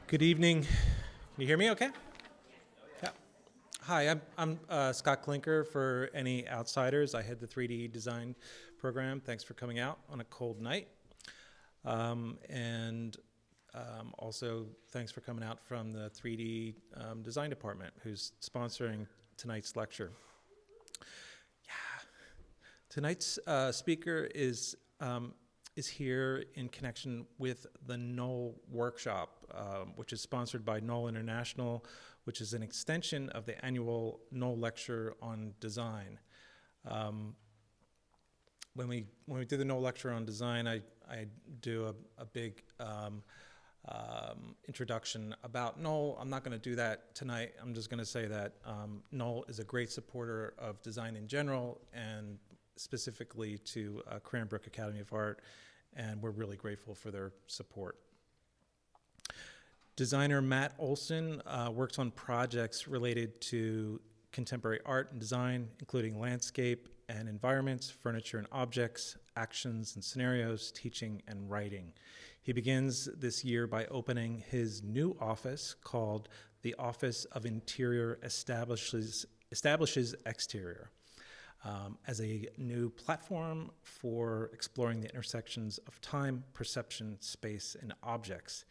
Good evening. Can you hear me okay? Yeah. Hi, I'm Scott Klinker. For any outsiders, I head the 3D design program. Thanks for coming out on a cold night. Also, thanks for coming out from the 3D design department, who's sponsoring tonight's lecture. Yeah. Tonight's speaker is here in connection with the Knoll workshop, which is sponsored by Knoll International, which is an extension of the annual Knoll lecture on design. When we do the Knoll lecture on design, I do a big introduction about Knoll. I'm not going to do that tonight. I'm just going to say that Knoll is a great supporter of design in general, and specifically to Cranbrook Academy of Art, and we're really grateful for their support. Designer Matt Olson works on projects related to contemporary art and design, including landscape and environments, furniture and objects, actions and scenarios, teaching and writing. He begins this year by opening his new office called the Office of Int.Ext.Ext Exterior. As a new platform for exploring the intersections of time, perception, space, and objects.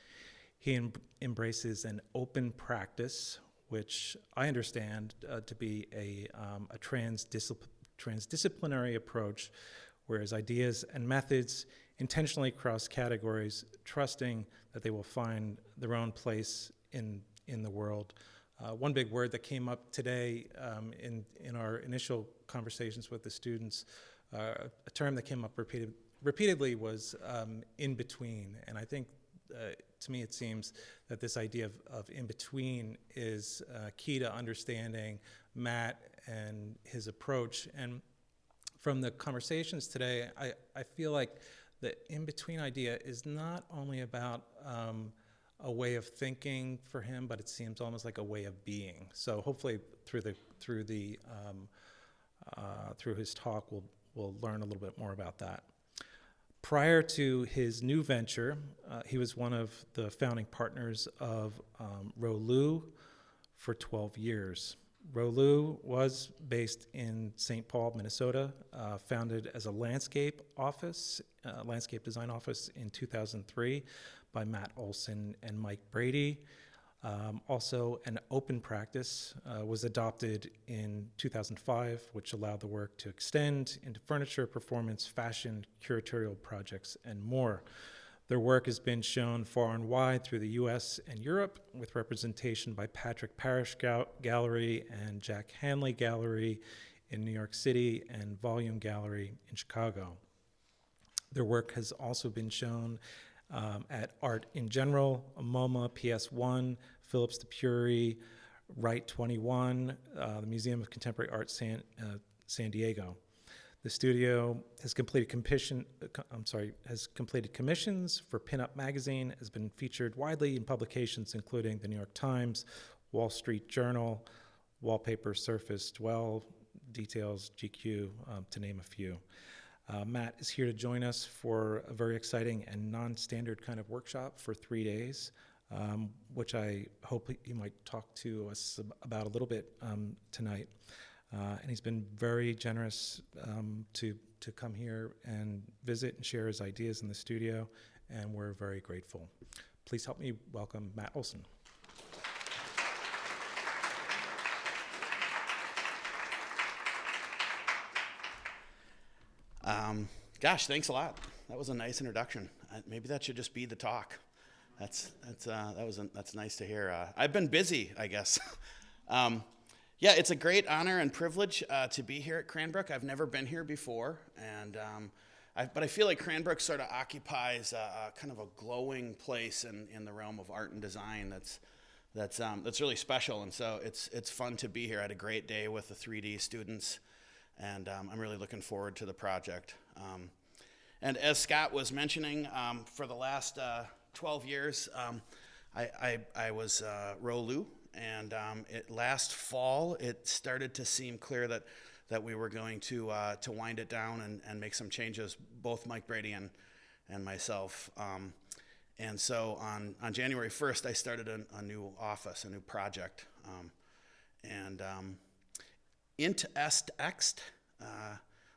He embraces an open practice, which I understand to be a transdisciplinary approach, whereas ideas and methods intentionally cross categories, trusting that they will find their own place in the world. One big word that came up today in our initial conversations with the students, a term that came up repeatedly was in between. And I think to me it seems that this idea of in between is key to understanding Matt and his approach. And from the conversations today, I feel like the in between idea is not only about a way of thinking for him, but it seems almost like a way of being. So hopefully through his talk, we'll learn a little bit more about that. Prior to his new venture, he was one of the founding partners of Rolu for 12 years. Rolu was based in St. Paul, Minnesota, founded as a landscape design office in 2003 by Matt Olson and Mike Brady. Also, an open practice was adopted in 2005, which allowed the work to extend into furniture, performance, fashion, curatorial projects, and more. Their work has been shown far and wide through the US and Europe, with representation by Patrick Parish Gallery and Jack Hanley Gallery in New York City and Volume Gallery in Chicago. Their work has also been shown at Art in General, MoMA, PS1, Phillips the Curie, Wright 21, the Museum of Contemporary Art, San Diego. The studio has completed commissions for Pinup Magazine, has been featured widely in publications including the New York Times, Wall Street Journal, Wallpaper, Surface, Dwell, Details, GQ, to name a few. Matt is here to join us for a very exciting and non-standard kind of workshop for 3 days, which I hope he might talk to us about a little bit tonight. And he's been very generous to come here and visit and share his ideas in the studio, and we're very grateful. Please help me welcome Matt Olson. Gosh, thanks a lot. That was a nice introduction. Maybe that should just be the talk. That's nice to hear. I've been busy, I guess. Yeah, it's a great honor and privilege to be here at Cranbrook. I've never been here before, and but I feel like Cranbrook sort of occupies a kind of a glowing place in the realm of art and design that's really special. And so it's fun to be here. I had a great day with the 3D students, and I'm really looking forward to the project. And as Scott was mentioning, for the last 12 years, I was Rolu, and last fall it started to seem clear that we were going to wind it down and make some changes, both Mike Brady and myself. And so on January 1st, I started a new office, a new project. Int.Est.Ext,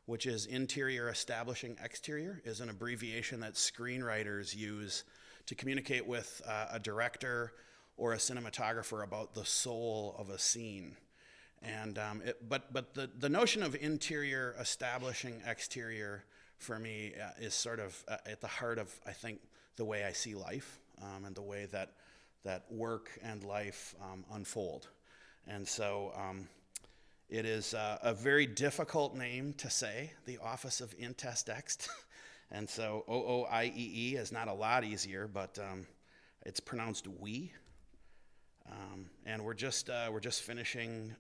which is Interior Establishing Exterior, is an abbreviation that screenwriters use to communicate with a director or a cinematographer about the soul of a scene. And but the notion of interior establishing exterior for me is sort of at the heart of, I think, the way I see life, and the way that work and life unfold. And so it is a very difficult name to say, the Office of Int.Est.Ext. And so OOIEE is not a lot easier, but it's pronounced we. And we're just finishing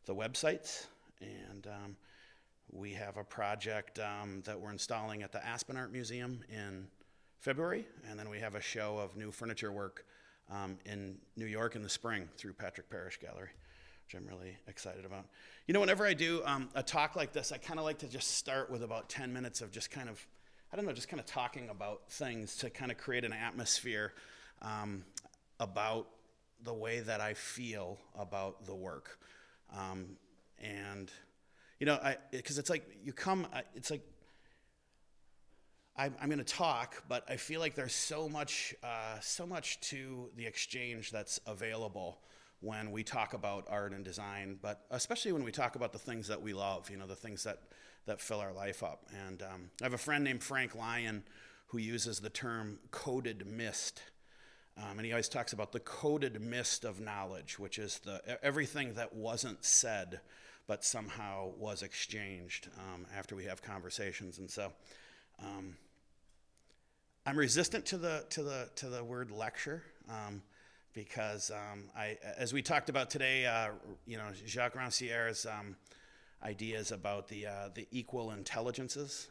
the websites, and we have a project that we're installing at the Aspen Art Museum in February, and then we have a show of new furniture work in New York in the spring through Patrick Parish Gallery, which I'm really excited about. You know, whenever I do a talk like this, I kind of like to just start with about 10 minutes of just kind of, just kind of talking about things to kind of create an atmosphere about the way that I feel about the work. And, you know, because it's like you come, it's like I'm going to talk, but I feel like there's so much to the exchange that's available when we talk about art and design, but especially when we talk about the things that we love, you know, the things that fill our life up. And I have a friend named Frank Lyon who uses the term coded mist. And he always talks about the coded mist of knowledge, which is everything that wasn't said, but somehow was exchanged after we have conversations. And so I'm resistant to the word lecture because as we talked about today, you know, Jacques Rancière's ideas about the equal intelligences.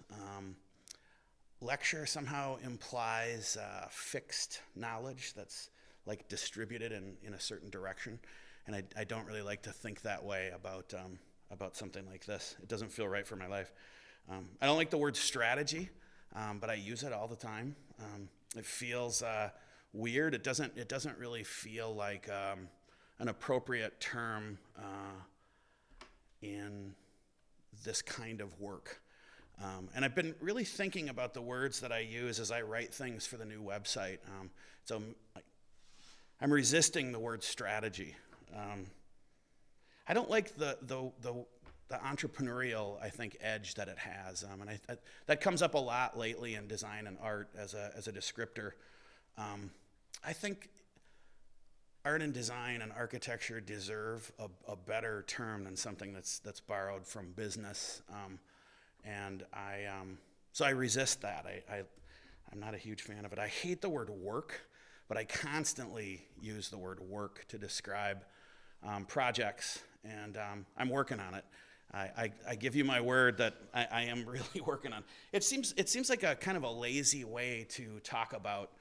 Lecture somehow implies fixed knowledge that's like distributed in a certain direction, and I don't really like to think that way about something like this. It doesn't feel right for my life. I don't like the word strategy, but I use it all the time. It feels weird. It doesn't really feel like an appropriate term in this kind of work. And I've been really thinking about the words that I use as I write things for the new website. So I'm resisting the word strategy. I don't like the entrepreneurial, I think, edge that it has, and that comes up a lot lately in design and art as a descriptor. I think art and design and architecture deserve a better term than something that's borrowed from business. And so I resist that. I'm not a huge fan of it. I hate the word work, but I constantly use the word work to describe projects, and I'm working on it. I give you my word that I am really working on it. It seems like a kind of a lazy way to talk about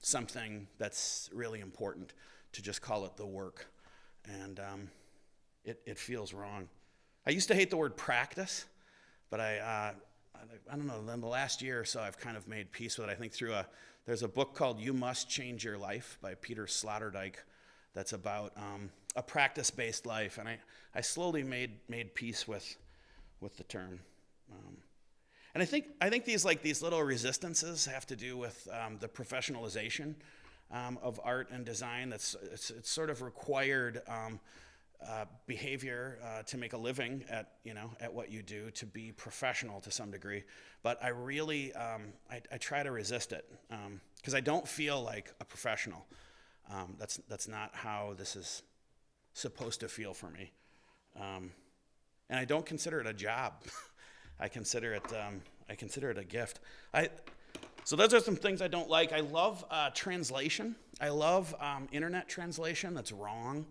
something that's really important, to just call it the work, and it feels wrong. I used to hate the word practice. But I don't know, in the last year or so, I've kind of made peace with it. I think there's a book called You Must Change Your Life by Peter Sloterdijk that's about a practice-based life. And I slowly made peace with the term. And I think these little resistances have to do with the professionalization of art and design. It's sort of required behavior to make a living at what you do, to be professional to some degree. But I really I try to resist it because I don't feel like a professional. That's not how this is supposed to feel for me, and I don't consider it a job. I consider it a gift. So those are some things I don't like. I love translation. I love internet translation that's wrong.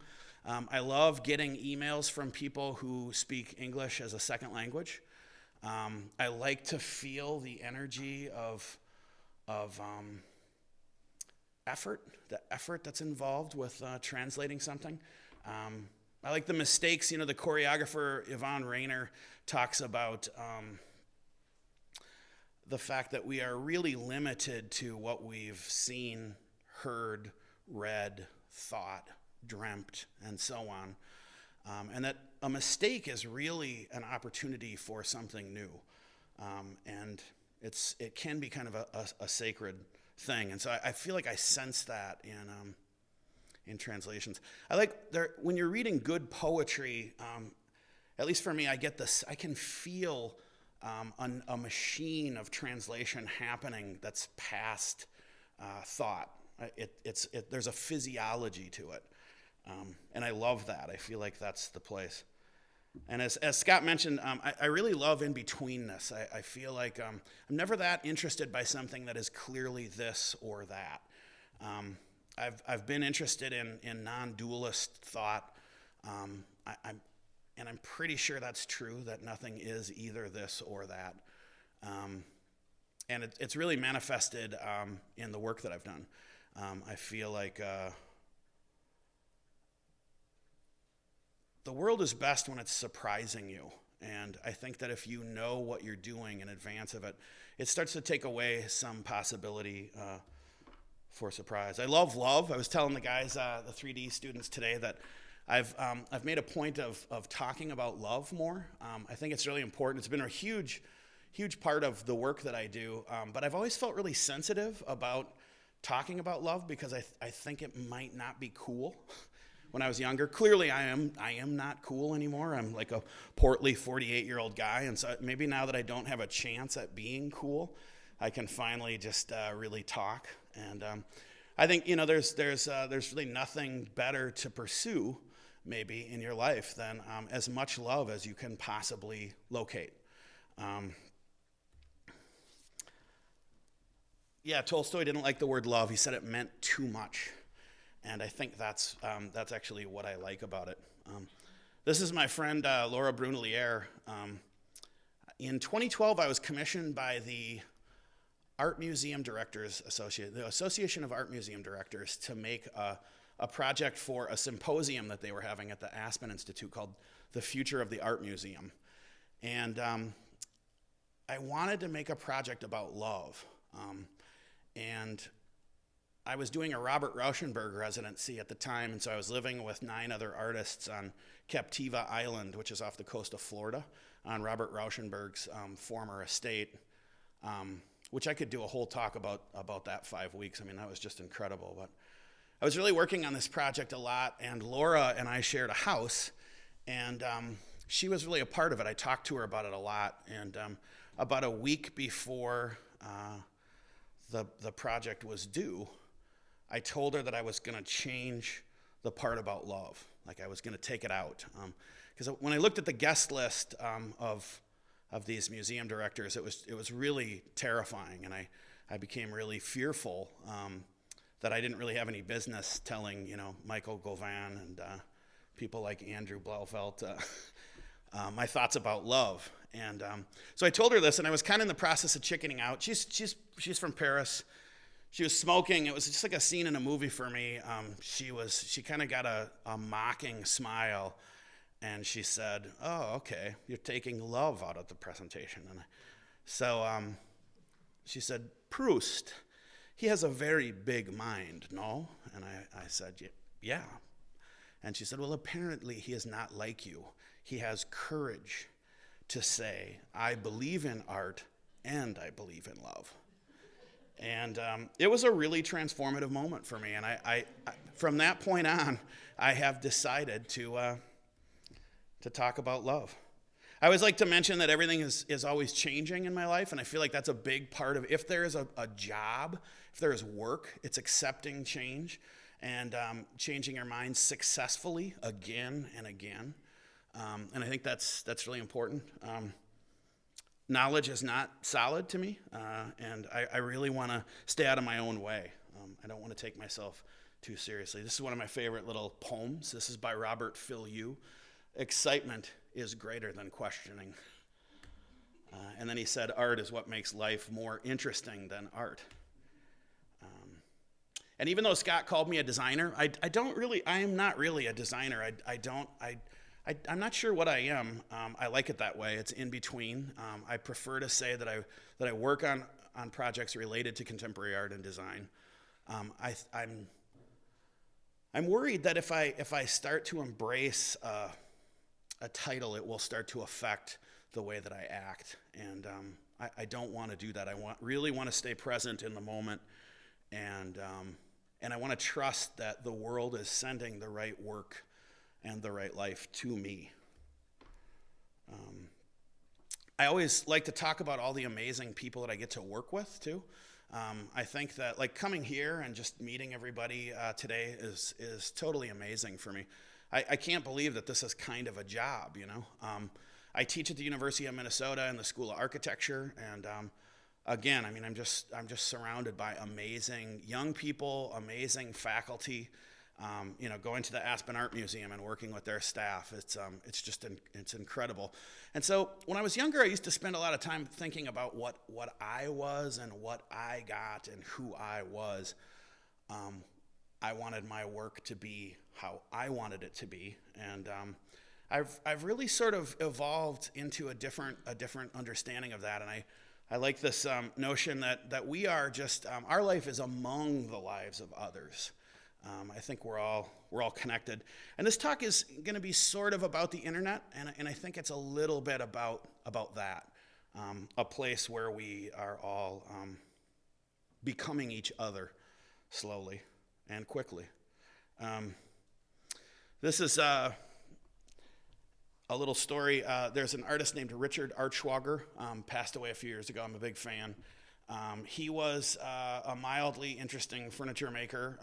I love getting emails from people who speak English as a second language. I like to feel the energy of effort, the effort that's involved with translating something. I like the mistakes. You know, the choreographer Yvonne Rainer talks about the fact that we are really limited to what we've seen, heard, read, thought, dreamt, and so on. And that a mistake is really an opportunity for something new. And it can be kind of a sacred thing. And so I feel like I sense that in translations. When you're reading good poetry, at least for me, I get this, I can feel a machine of translation happening that's past thought. There's a physiology to it. And I love that. I feel like that's the place. And as Scott mentioned, I really love in-betweenness. I feel like I'm never that interested by something that is clearly this or that. I've been interested in non-dualist thought. And I'm pretty sure that's true, that nothing is either this or that. And it's really manifested in the work that I've done. I feel like the world is best when it's surprising you. And I think that if you know what you're doing in advance of it, it starts to take away some possibility for surprise. I love love. I was telling the guys, the 3D students today, that I've made a point of talking about love more. I think it's really important. It's been a huge part of the work that I do. But I've always felt really sensitive about talking about love because I think it might not be cool. When I was younger, clearly I am not cool anymore. I'm like a portly 48-year-old guy, and so maybe now that I don't have a chance at being cool, I can finally just really talk. And I think there's really nothing better to pursue maybe in your life than as much love as you can possibly locate. Tolstoy didn't like the word love. He said it meant too much. And I think that's actually what I like about it. This is my friend Laura Brunelier. In 2012, I was commissioned by the Art Museum Directors Association, the Association of Art Museum Directors, to make a project for a symposium that they were having at the Aspen Institute called The Future of the Art Museum. And I wanted to make a project about love. And I was doing a Robert Rauschenberg residency at the time, and so I was living with 9 other artists on Captiva Island, which is off the coast of Florida, on Robert Rauschenberg's former estate, which I could do a whole talk about that 5 weeks. I mean, that was just incredible. But I was really working on this project a lot, and Laura and I shared a house, and she was really a part of it. I talked to her about it a lot, and about a week before the project was due, I told her that I was going to change the part about love. Like I was going to take it out. Because when I looked at the guest list of these museum directors, it was really terrifying. And I became really fearful that I didn't really have any business telling, Michael Govan and people like Andrew Blaufelt my thoughts about love. And so I told her this, and I was kind of in the process of chickening out. She's from Paris. She was smoking. It was just like a scene in a movie for me. She kind of got a mocking smile, and she said, "Oh, okay, you're taking love out of the presentation." And so she said, "Proust, he has a very big mind, no?" And I said, "Yeah." And she said, "Well, apparently he is not like you. He has courage to say, I believe in art and I believe in love." And it was a really transformative moment for me. And I from that point on, I have decided to talk about love. I always like to mention that everything is always changing in my life. And I feel like that's a big part of, if there is a job, if there is work, it's accepting change and changing your mind successfully again and again. And I think that's really important. Knowledge is not solid to me, and I really want to stay out of my own way. I don't want to take myself too seriously. This is one of my favorite little poems. This is by Robert Filliou. Excitement is greater than questioning. And then he said, art is what makes life more interesting than art. And even though Scott called me a designer, I am not really a designer. I'm not sure what I am. I like it that way. It's in between. I prefer to say that I work on projects related to contemporary art and design. I'm worried that if I start to embrace a title, it will start to affect the way that I act, and I don't want to do that. I really want to stay present in the moment, and I want to trust that the world is sending the right work and the right life to me. I always like to talk about all the amazing people that I get to work with too. I think that like coming here and just meeting everybody today is totally amazing for me. I can't believe that this is kind of a job, you know. I teach at the University of Minnesota in the School of Architecture, and again, I mean, I'm just surrounded by amazing young people, amazing faculty. You know, going to the Aspen Art Museum and working with their staff, it's incredible. And so when I was younger, I used to spend a lot of time thinking about what I was and what I got and who I was. I wanted my work to be how I wanted it to be, and I've really sort of evolved into a different understanding of that. And I like this notion that we are just our life is among the lives of others. I think we're all connected, and this talk is going to be sort of about the internet, and I think it's a little bit about that, a place where we are all becoming each other slowly and quickly. This is a little story. There's an artist named Richard Archwager, passed away a few years ago. I'm a big fan. He was a mildly interesting furniture maker.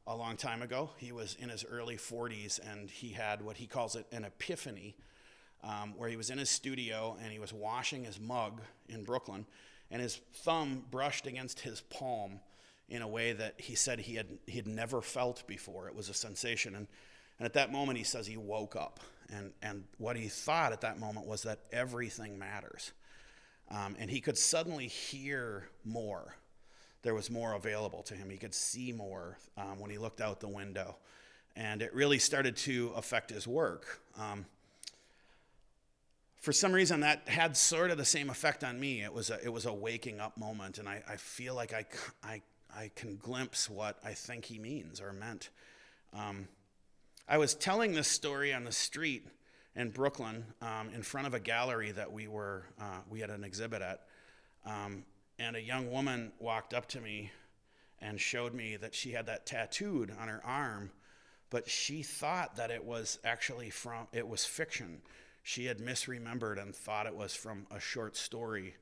A long time ago. He was in his early 40s, and he had what he calls it an epiphany, where he was in his studio and he was washing his mug in Brooklyn, and his thumb brushed against his palm in a way that he said he had never felt before. It was a sensation, and at that moment he says he woke up, and what he thought at that moment was that everything matters, and he could suddenly hear more. There was more available to him. He could see more when he looked out the window. And it really started to affect his work. For some reason, that had sort of the same effect on me. It was a waking up moment, and I feel like I can glimpse what I think he means or meant. I was telling this story on the street in Brooklyn in front of a gallery that we had an exhibit at. And a young woman walked up to me and showed me that she had that tattooed on her arm, but she thought that it was actually it was fiction. She had misremembered and thought it was from a short story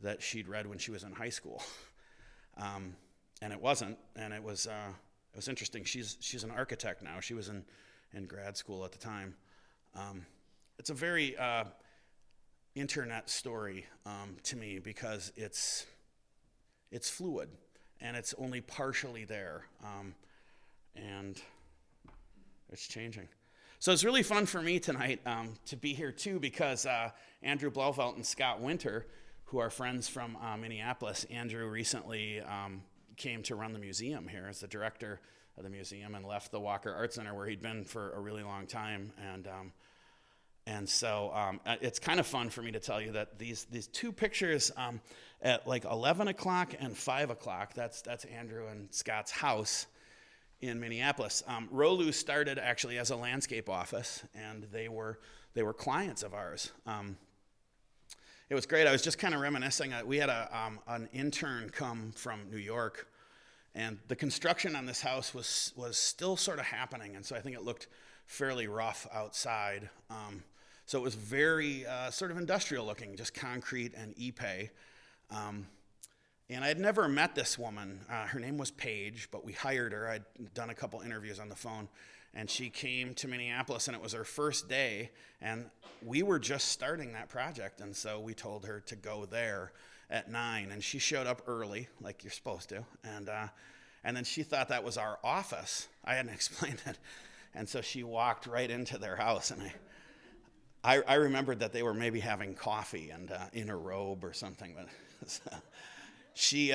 that she'd read when she was in high school. And it wasn't, and it was interesting. She's an architect now. She was in grad school at the time. It's a very internet story to me because it's fluid and it's only partially there, and it's changing. So it's really fun for me tonight to be here too, because Andrew Blauvelt and Scott Winter, who are friends from Minneapolis, Andrew recently came to run the museum here as the director of the museum and left the Walker Art Center where he'd been for a really long time, and so it's kind of fun for me to tell you that these two pictures at like 11 o'clock and 5 o'clock, that's Andrew and Scott's house in Minneapolis. Rolu started actually as a landscape office, and they were clients of ours. It was great. I was just kind of reminiscing. We had an intern come from New York, and the construction on this house was still sort of happening, and so I think it looked fairly rough outside. So it was very sort of industrial looking, just concrete and ipe. And I had never met this woman. Her name was Paige, but we hired her. I'd done a couple interviews on the phone, and she came to Minneapolis, and it was her first day, and we were just starting that project, and so we told her to go there at 9, and she showed up early, like you're supposed to, and then she thought that was our office. I hadn't explained it, and so she walked right into their house, and I remembered that they were maybe having coffee and in a robe or something, but she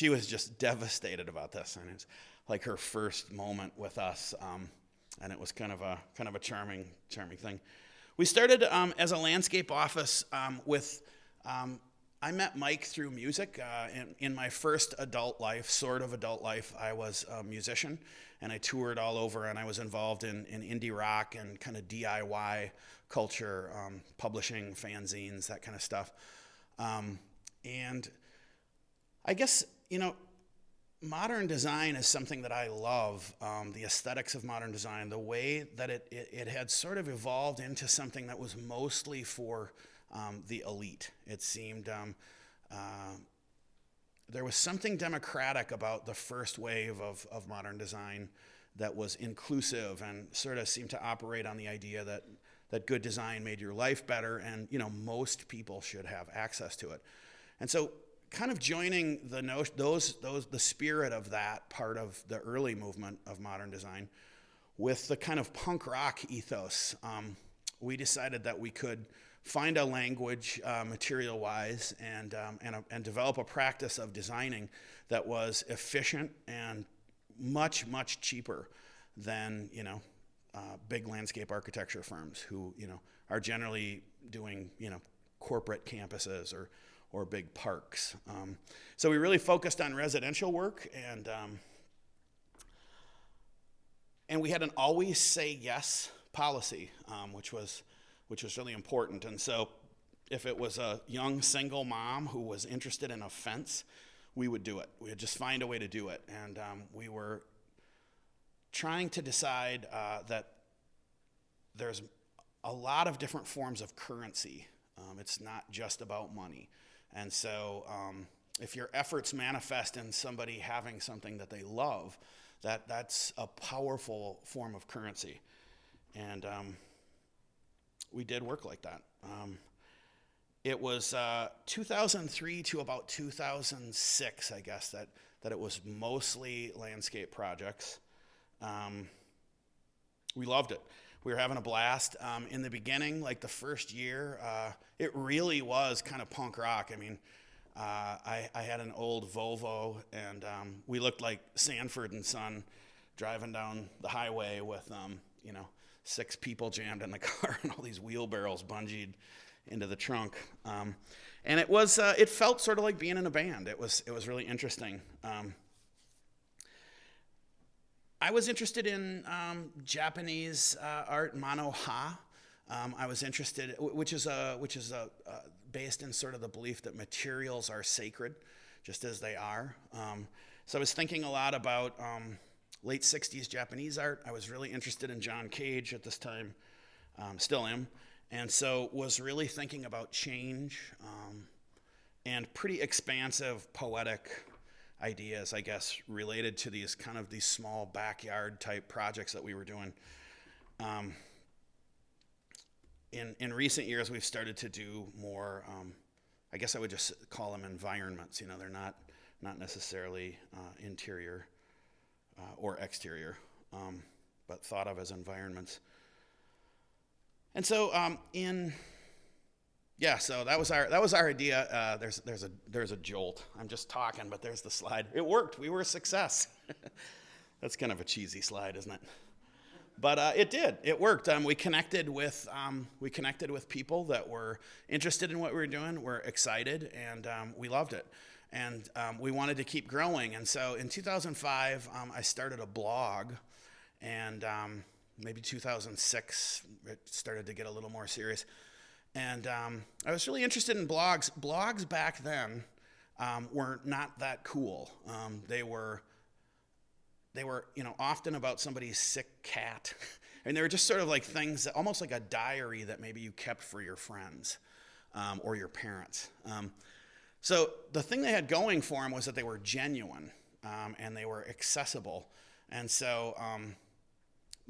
was just devastated about this, and it's like her first moment with us. and it was kind of a charming thing. We started as a landscape office with. I met Mike through music. In my first adult life, I was a musician, and I toured all over, and I was involved in indie rock and kind of DIY culture, publishing fanzines, that kind of stuff. And I guess, modern design is something that I love. The aesthetics of modern design, the way that it had sort of evolved into something that was mostly for the elite. It seemed there was something democratic about the first wave of modern design that was inclusive and sort of seemed to operate on the idea that good design made your life better, and most people should have access to it. And so kind of joining the spirit of that part of the early movement of modern design with the kind of punk rock ethos, we decided that we could find a language material-wise and develop a practice of designing that was efficient and much, much cheaper than big landscape architecture firms who are generally doing corporate campuses or big parks. So we really focused on residential work, and we had an always say yes policy, which was really important. And so if it was a young single mom who was interested in a fence, we would do it. We would just find a way to do it. And we were trying to decide that there's a lot of different forms of currency. It's not just about money. And so if your efforts manifest in somebody having something that they love, that's a powerful form of currency. And we did work like that. It was 2003 to about 2006, I guess, that it was mostly landscape projects. We loved it. We were having a blast. In the beginning, like the first year, it really was kind of punk rock. I mean, I had an old Volvo, and we looked like Sanford and Son driving down the highway with, 6 people jammed in the car and all these wheelbarrows bungeed into the trunk. And it felt sort of like being in a band. It was really interesting. I was interested in Japanese art, mono-ha. I was interested, which is based in sort of the belief that materials are sacred, just as they are. So I was thinking a lot about late 60s Japanese art. I was really interested in John Cage at this time, still am, and so was really thinking about change and pretty expansive poetic ideas, I guess, related to these small backyard type projects that we were doing. In recent years, we've started to do more, I guess I would just call them environments. They're not necessarily interior or exterior, but thought of as environments. And so so that was our idea. There's a jolt. I'm just talking, but there's the slide. It worked. We were a success. That's kind of a cheesy slide, isn't it? But it did. It worked. We connected with people that were interested in what we were doing. Were excited, and we loved it. And we wanted to keep growing. And so in 2005, I started a blog, and maybe 2006, it started to get a little more serious. And I was really interested in blogs. Blogs back then were not that cool. They were often about somebody's sick cat. And they were just sort of like things, almost like a diary that maybe you kept for your friends or your parents. So the thing they had going for them was that they were genuine and they were accessible. And so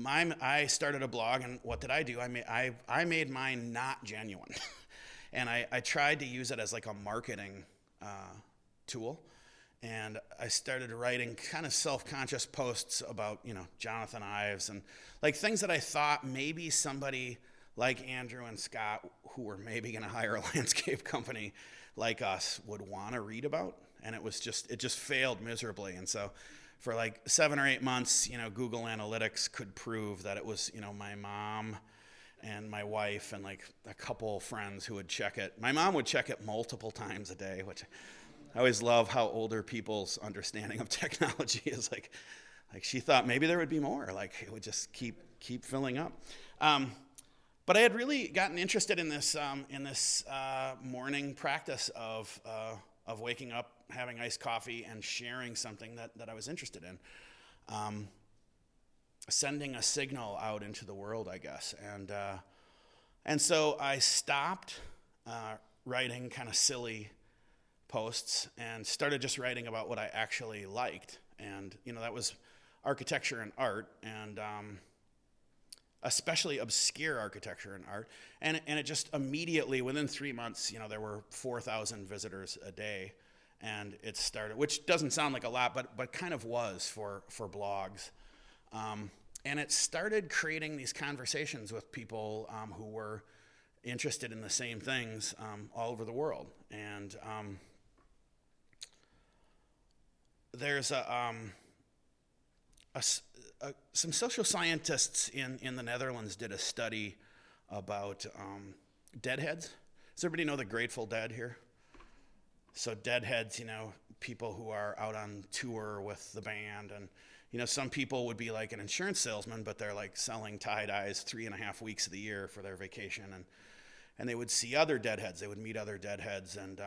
I started a blog, and what did I do? I made mine not genuine. And I tried to use it as like a marketing tool. And I started writing kind of self-conscious posts about, Jonathan Ives and like things that I thought maybe somebody like Andrew and Scott, who were maybe going to hire a landscape company like us, would want to read about. And it just failed miserably. And so for like 7 or 8 months, Google Analytics could prove that it was, my mom and my wife and like a couple friends who would check it. My mom would check it multiple times a day, which I always love how older people's understanding of technology is like she thought maybe there would be more, like it would just keep filling up. But I had really gotten interested in this morning practice of waking up, having iced coffee, and sharing something that I was interested in. Sending a signal out into the world, I guess. And so I stopped writing kind of silly posts and started just writing about what I actually liked. And, that was architecture and art, and especially obscure architecture and art. And it just immediately, within 3 months, there were 4,000 visitors a day. And it started, which doesn't sound like a lot, but kind of was for blogs. And it started creating these conversations with people who were interested in the same things all over the world. And there's some social scientists in the Netherlands did a study about deadheads. Does everybody know the Grateful Dead here? So deadheads, people who are out on tour with the band, and some people would be like an insurance salesman, but they're like selling tie-dyes 3.5 weeks of the year for their vacation, and they would see other deadheads, they would meet other deadheads, and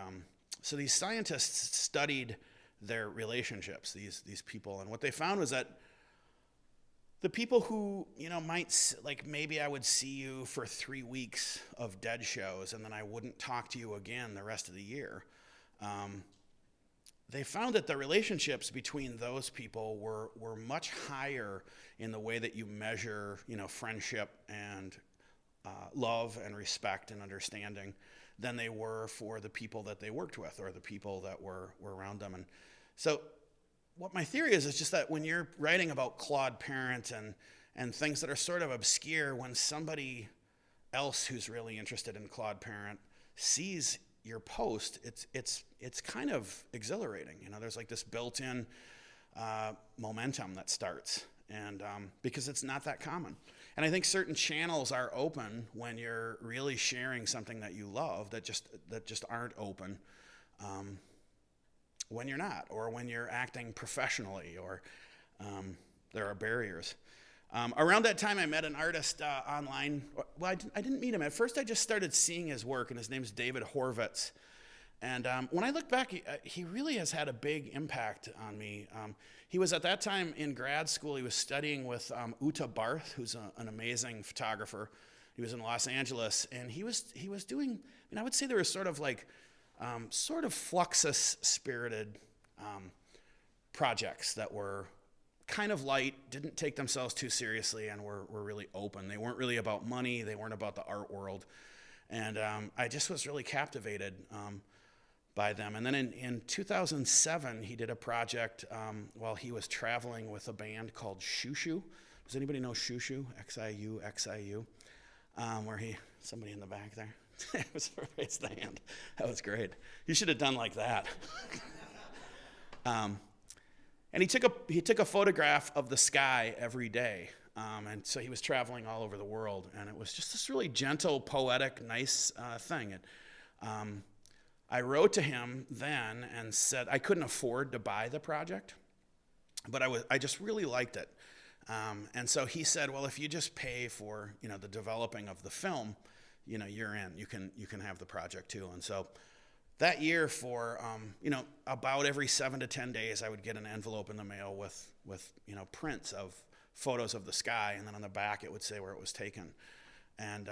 so these scientists studied their relationships, these people, and what they found was that the people who, might, like maybe I would see you for 3 weeks of dead shows, and then I wouldn't talk to you again the rest of the year. They found that the relationships between those people were much higher in the way that you measure, friendship and love and respect and understanding than they were for the people that they worked with or the people that were around them. And so what my theory is just that when you're writing about Claude Parent and things that are sort of obscure, when somebody else who's really interested in Claude Parent sees your post, it's kind of exhilarating. There's like this built-in momentum that starts, and because it's not that common. And I think certain channels are open when you're really sharing something that you love that just aren't open when you're not, or when you're acting professionally, or there are barriers. Around that time, I met an artist online. Well, I didn't meet him. At first, I just started seeing his work, and his name's David Horvitz. And when I look back, he really has had a big impact on me. He was, at that time in grad school, he was studying with Uta Barth, who's an amazing photographer. He was in Los Angeles, and he was doing, I would say there was sort of like, sort of Fluxus-spirited projects that were kind of light, didn't take themselves too seriously, and were really open. They weren't really about money. They weren't about the art world. And I just was really captivated by them. And then in 2007, he did a project while he was traveling with a band called Shushu. Does anybody know Shushu? Xiu, Xiu. Where somebody in the back there. It was raised the hand. That was great. You should have done like that. And he took a photograph of the sky every day. And so he was traveling all over the world, and it was just this really gentle, poetic, nice thing. And I wrote to him then and said I couldn't afford to buy the project, but I just really liked it. And so he said, well, if you just pay for the developing of the film, you're in. You can have the project too. And so that year, for about every 7 to 10 days, I would get an envelope in the mail with prints of photos of the sky, and then on the back it would say where it was taken. And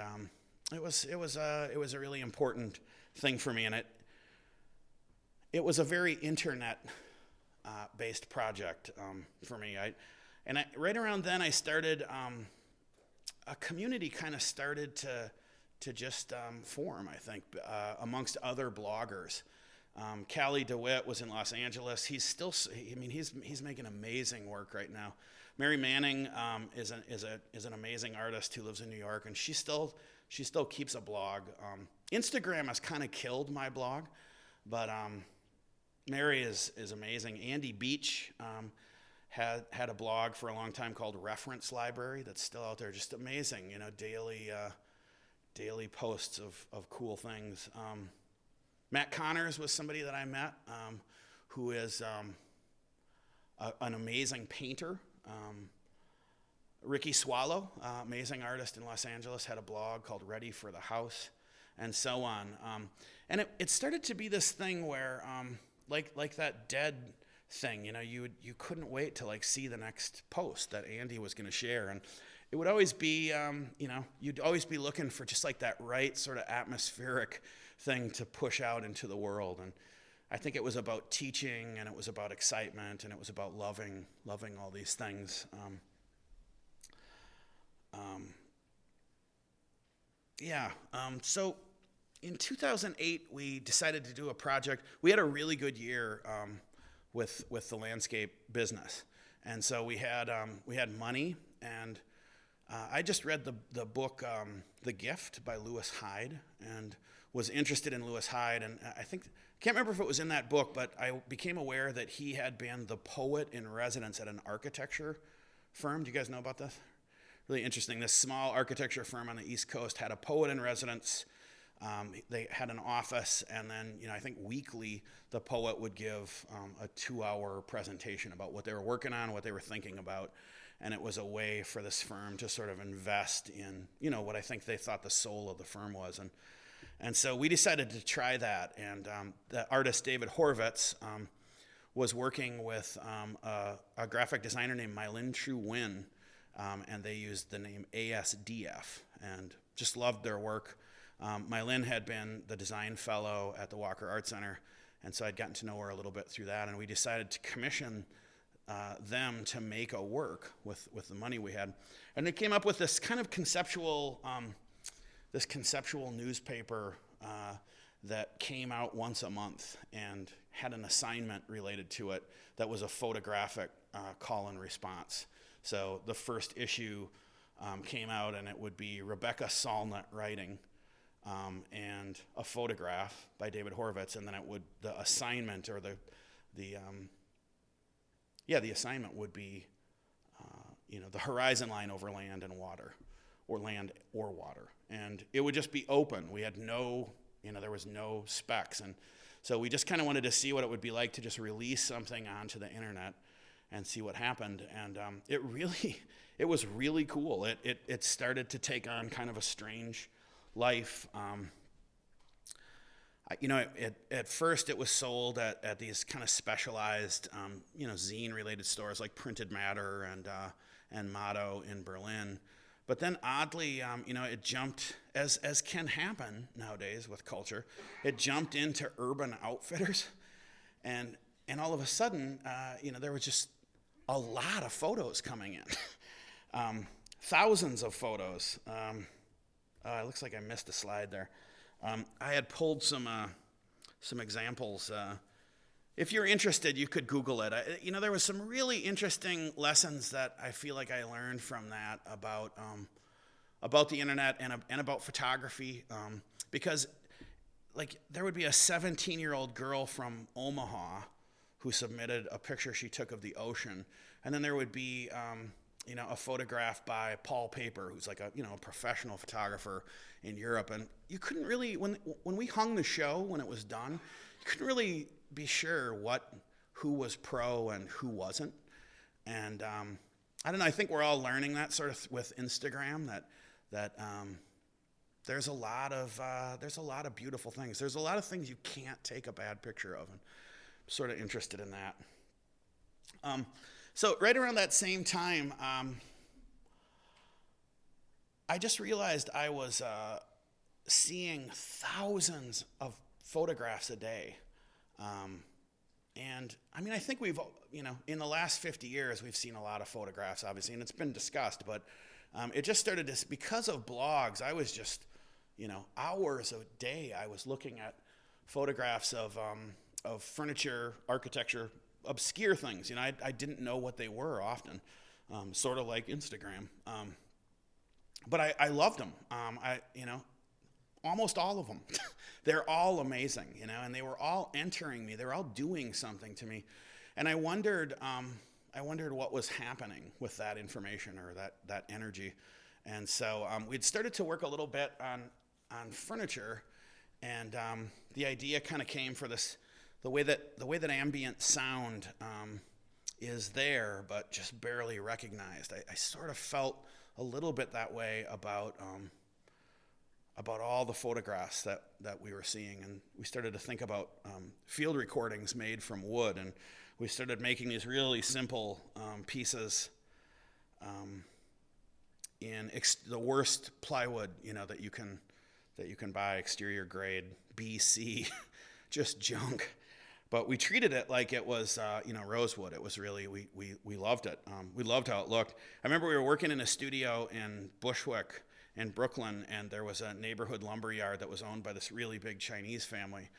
it was a really important thing for me, and it was a very internet based project for me. Right around then I started a community kind of started to just form, I think, amongst other bloggers. Callie DeWitt was in Los Angeles. He's making amazing work right now. Mary Manning is an amazing artist who lives in New York, and she still keeps a blog. Instagram has kind of killed my blog, but Mary is amazing. Andy Beach had a blog for a long time called Reference Library that's still out there, just amazing, daily posts of cool things. Matt Connors was somebody that I met who is an amazing painter. Ricky Swallow, amazing artist in Los Angeles, had a blog called Ready for the House, and so on. And it started to be this thing where, like that dead thing, you couldn't wait to see the next post that Andy was going to share, and it would always be, you'd always be looking for just that right sort of atmospheric thing to push out into the world. And I think it was about teaching, and it was about excitement, and it was about loving all these things. So in 2008, we decided to do a project. We had a really good year with the landscape business, and so we had money, and I just read the book The Gift by Lewis Hyde, and was interested in Lewis Hyde, and I can't remember if it was in that book, but I became aware that he had been the poet in residence at an architecture firm. Do you guys know about this? Really interesting. This small architecture firm on the East Coast had a poet in residence. They had an office, and then I think weekly the poet would give a 2-hour presentation about what they were working on, what they were thinking about, and it was a way for this firm to sort of invest in what I think they thought the soul of the firm was, and so we decided to try that. And the artist David Horvitz was working with a graphic designer named Mylin True Win. And they used the name ASDF, and just loved their work. Mylin had been the design fellow at the Walker Art Center, and so I'd gotten to know her a little bit through that, and we decided to commission them to make a work with the money we had. And they came up with this kind of conceptual newspaper that came out once a month and had an assignment related to it that was a photographic call and response. So the first issue came out, and it would be Rebecca Solnit writing and a photograph by David Horvitz, and then the assignment or the assignment would be the horizon line over land and water, or land or water, and it would just be open. We had there was no specs, and so we just kind of wanted to see what it would be like to just release something onto the internet and see what happened. And it was really cool. It started to take on kind of a strange life. At first it was sold at these kind of specialized, zine-related stores like Printed Matter and Motto in Berlin. But then oddly, it jumped, as can happen nowadays with culture, it jumped into Urban Outfitters, and all of a sudden, there was just a lot of photos coming in, thousands of photos. It looks like I missed a slide there. I had pulled some examples. If you're interested, you could Google it. There was some really interesting lessons that I feel like I learned from that about the internet and about photography, because there would be a 17-year-old girl from Omaha who submitted a picture she took of the ocean, and then there would be a photograph by Paul Paper, who's a professional photographer in Europe, and you couldn't really, when we hung the show, when it was done, you couldn't really be sure who was pro and who wasn't. And I don't know, I think we're all learning that sort of with Instagram, that there's a lot of beautiful things. There's a lot of things you can't take a bad picture of, and I'm sort of interested in that. So right around that same time, I just realized I was seeing thousands of photographs a day. And I think we've, in the last 50 years, we've seen a lot of photographs, obviously, and it's been discussed, but it just started to, because of blogs, I was just, hours a day, I was looking at photographs of furniture, architecture, obscure things. I didn't know what they were often, sort of like Instagram. But I loved them. Almost all of them. They're all amazing, and they were all entering me. They were all doing something to me. And I wondered, I wondered what was happening with that information or that energy. And so we'd started to work a little bit on furniture, and the idea kind of came for this, the way that ambient sound is there, but just barely recognized. I sort of felt a little bit that way about all the photographs that we were seeing, and we started to think about field recordings made from wood, and we started making these really simple pieces in the worst plywood, that you can buy, exterior grade BC, just junk. But we treated it like it was, rosewood. It was really, we loved it. We loved how it looked. I remember we were working in a studio in Bushwick in Brooklyn, and there was a neighborhood lumber yard that was owned by this really big Chinese family.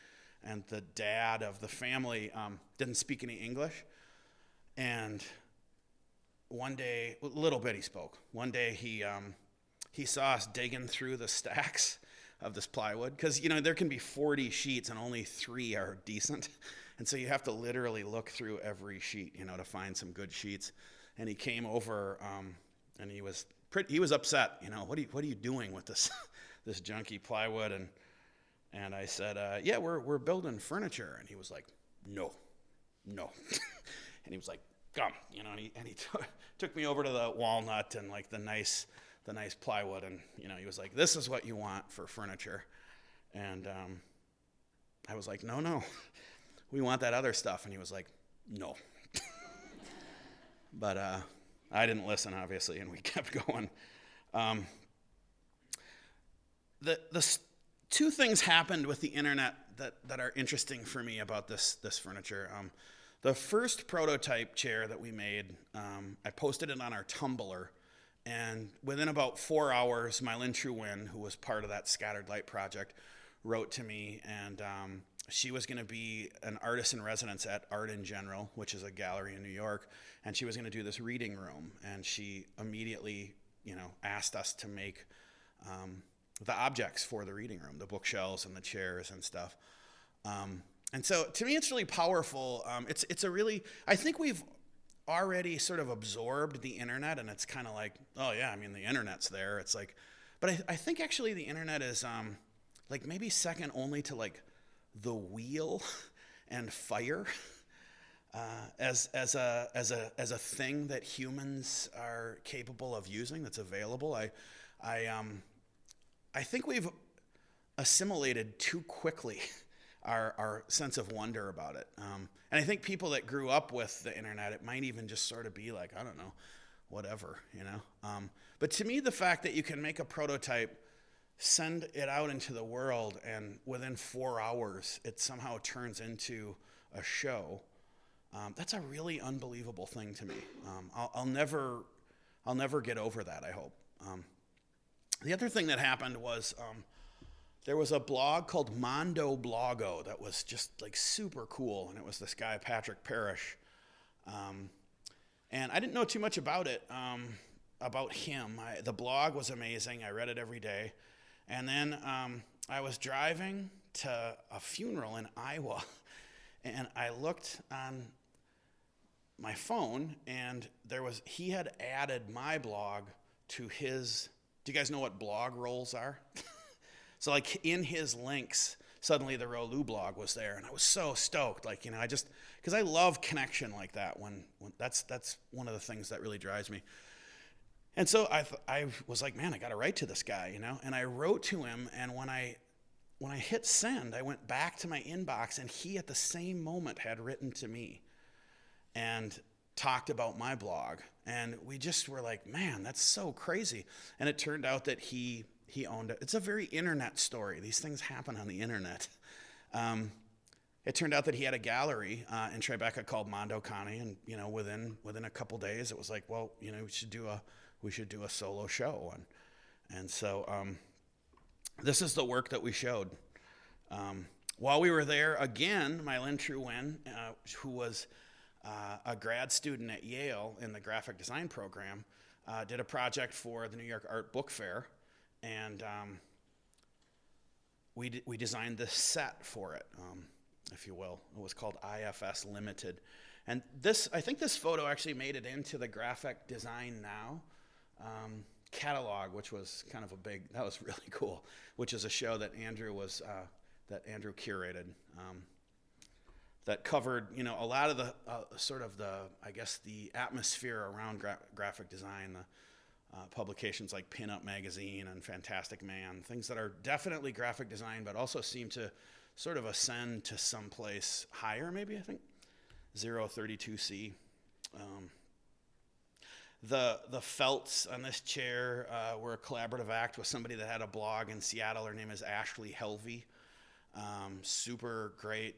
And the dad of the family didn't speak any English. And one day, a little bit he spoke. One day he saw us digging through the stacks of this plywood, because there can be 40 sheets and only 3 are decent, and so you have to literally look through every sheet to find some good sheets. And he came over and he was upset. What are you doing with this this junky plywood? And I said, yeah, we're building furniture. And he was like, no and he was like, come, and he took me over to the walnut and like the nice plywood, and he was like, this is what you want for furniture. And I was like, no, we want that other stuff. And he was like, no. But I didn't listen, obviously, and we kept going. The 2 things happened with the internet that are interesting for me about this furniture. The first prototype chair that we made, I posted it on our Tumblr. And within about 4 hours, Mylin Truwin, who was part of that Scattered Light project, wrote to me, and she was going to be an artist in residence at Art in General, which is a gallery in New York, and she was going to do this reading room. And she immediately, asked us to make the objects for the reading room, the bookshelves and the chairs and stuff. And so to me, it's really powerful. It's a really, I think we've already sort of absorbed the internet, and it's kind of like, oh yeah, the internet's there. It's like, but I think actually the internet is like maybe second only to like the wheel and fire as a thing that humans are capable of using, that's available. I think we've assimilated too quickly our sense of wonder about it. And I think people that grew up with the internet, it might even just sort of be like, I don't know, whatever, But to me, the fact that you can make a prototype, send it out into the world, and within 4 hours, it somehow turns into a show, that's a really unbelievable thing to me. I'll never get over that, I hope. The other thing that happened was there was a blog called Mondo Blogo that was just like super cool, and it was this guy, Patrick Parrish. And I didn't know too much about it, about him. The blog was amazing. I read it every day. And then I was driving to a funeral in Iowa, and I looked on my phone, and he had added my blog to his. Do you guys know what blog rolls are? So like in his links, suddenly the Rolu blog was there, and I was so stoked. Like, because I love connection like that. When that's one of the things that really drives me. And so I was like, man, I got to write to this guy, And I wrote to him, and when I hit send, I went back to my inbox, and he at the same moment had written to me and talked about my blog. And we just were like, man, that's so crazy. And it turned out that he owned it. It's a very internet story. These things happen on the internet. It turned out that he had a gallery in Tribeca called Mondo Connie, and within a couple days, it was like, well, we should do a solo show, and so this is the work that we showed. While we were there, again, Mylin Truwin, who was a grad student at Yale in the graphic design program, did a project for the New York Art Book Fair, and we designed this set for it, if you will. It was called IFS Limited, And I think this photo actually made it into the Graphic Design Now catalog, which was kind of that was really cool, which is a show that Andrew curated, that covered, a lot of the the atmosphere around graphic design, the publications like Pin Up Magazine and Fantastic Man, things that are definitely graphic design, but also seem to sort of ascend to someplace higher, maybe, I think. 032C. The felts on this chair were a collaborative act with somebody that had a blog in Seattle. Her name is Ashley Helvey. Super great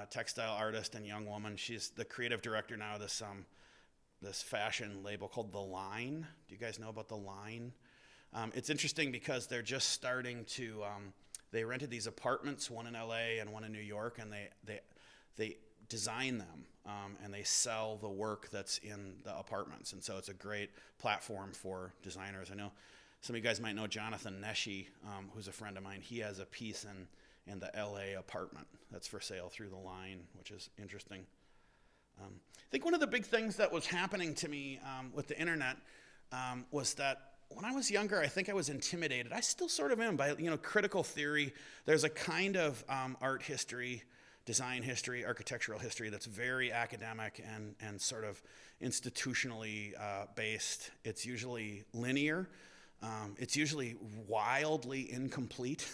textile artist and young woman. She's the creative director now of this fashion label called The Line. Do you guys know about The Line? It's interesting because they're just starting to, they rented these apartments, one in LA and one in New York, and they design them, and they sell the work that's in the apartments. And so it's a great platform for designers. I know some of you guys might know Jonathan Neshi, who's a friend of mine. He has a piece in the LA apartment that's for sale through The Line, which is interesting. I think one of the big things that was happening to me with the internet was that when I was younger, I think I was intimidated. I still sort of am by critical theory. There's a kind of art history, design history, architectural history that's very academic and sort of institutionally based. It's usually linear. It's usually wildly incomplete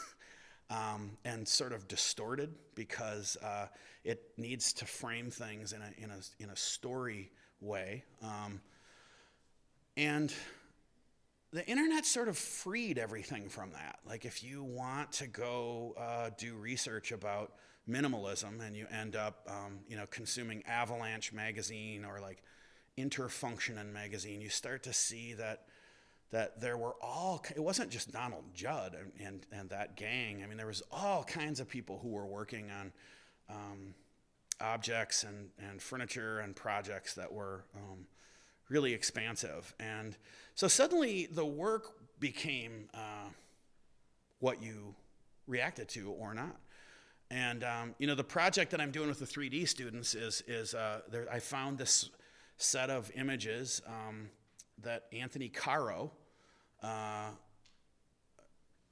and sort of distorted because it needs to frame things in a story way. And the internet sort of freed everything from that. Like if you want to go do research about minimalism and you end up consuming Avalanche magazine or like Interfunction magazine, you start to see that there were it wasn't just Donald Judd and that gang. I mean, there was all kinds of people who were working on objects and furniture and projects that were really expansive. And so suddenly the work became what you reacted to or not. And the project that I'm doing with the 3D students is I found this set of images that Anthony Caro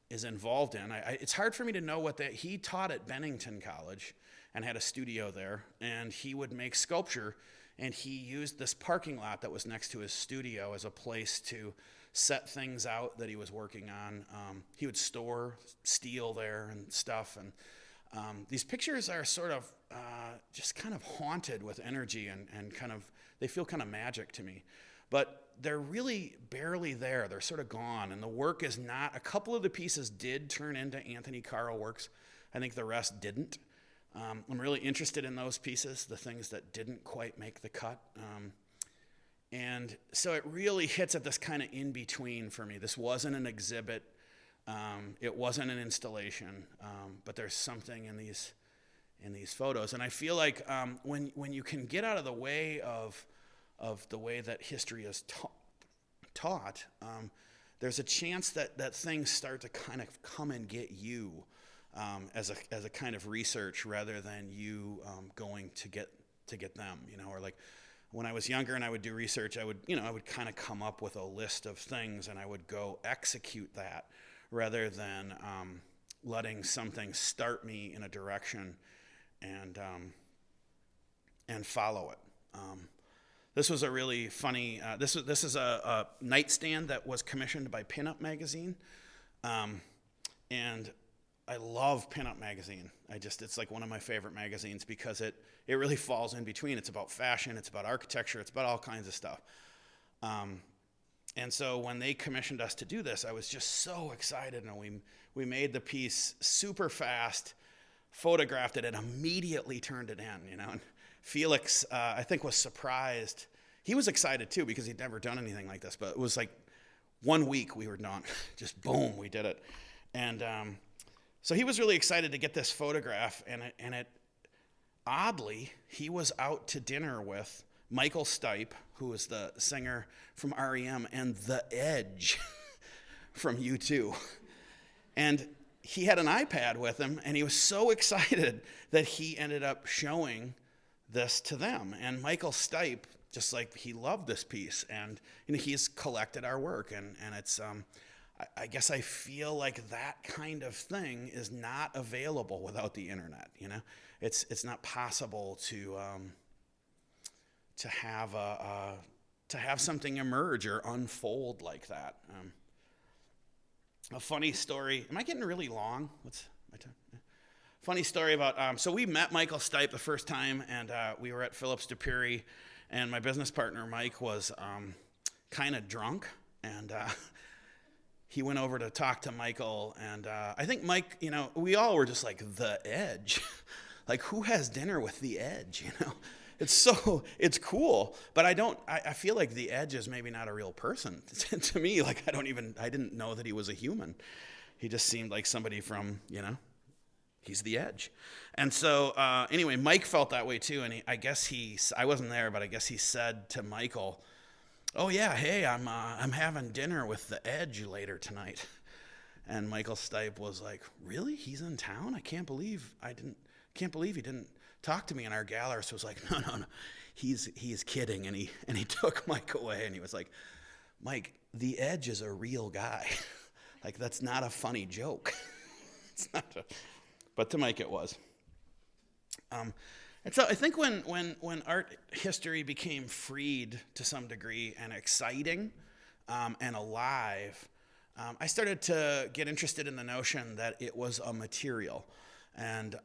is involved in. It's hard for me to know he taught at Bennington College and had a studio there, and he would make sculpture, and he used this parking lot that was next to his studio as a place to set things out that he was working on. He would store steel there and stuff, and these pictures are sort of just kind of haunted with energy and kind of, they feel kind of magic to me. But they're really barely there. They're sort of gone. And the work is not, a couple of the pieces did turn into Anthony Caro works. I think the rest didn't. I'm really interested in those pieces, the things that didn't quite make the cut. And so it really hits at this kind of in-between for me. This wasn't an exhibit. It wasn't an installation. But there's something in these photos. And I feel like when you can get out of the way of the way that history is taught, there's a chance that things start to kind of come and get you as a kind of research rather than you going to get them, or like when I was younger and I would do research, I would kind of come up with a list of things and I would go execute that rather than letting something start me in a direction and follow it. This was a really funny, this is a nightstand that was commissioned by Pin Up Magazine. And I love Pin Up Magazine. It's like one of my favorite magazines because it really falls in between. It's about fashion, it's about architecture, it's about all kinds of stuff. And so when they commissioned us to do this, I was just so excited. And we made the piece super fast, photographed it, and immediately turned it in, And Felix, I think, was surprised. He was excited too because he'd never done anything like this. But it was like 1 week we were done. Just boom, we did it. And so he was really excited to get this photograph. And it oddly, he was out to dinner with Michael Stipe, who is the singer from REM, and The Edge from U2. And he had an iPad with him, and he was so excited that he ended up showing this to them. And Michael Stipe, just like, he loved this piece, and he's collected our work, and it's I guess I feel like that kind of thing is not available without the internet. It's not possible to have something emerge or unfold like that. A funny story. Am I getting really long? What's my time? Yeah. Funny story about, so we met Michael Stipe the first time, and we were at Phillips DePury, and my business partner, Mike, was kind of drunk, and he went over to talk to Michael, and I think Mike, we all were just like, the Edge. Like, who has dinner with the Edge, It's cool, but I feel like the Edge is maybe not a real person. To me, like, I didn't know that he was a human. He just seemed like somebody from, he's the Edge. And so, anyway, Mike felt that way too, and I wasn't there, but I guess he said to Michael, "Oh yeah, hey, I'm having dinner with the Edge later tonight." And Michael Stipe was like, "Really? He's in town? I can't believe he didn't talk to me." And our gallerist was like, No, he's kidding. And he took Mike away, and he was like, "Mike, the Edge is a real guy. Like, that's not a funny joke." It's not but to Mike it was. And so I think when art history became freed to some degree and exciting and alive, I started to get interested in the notion that it was a material. And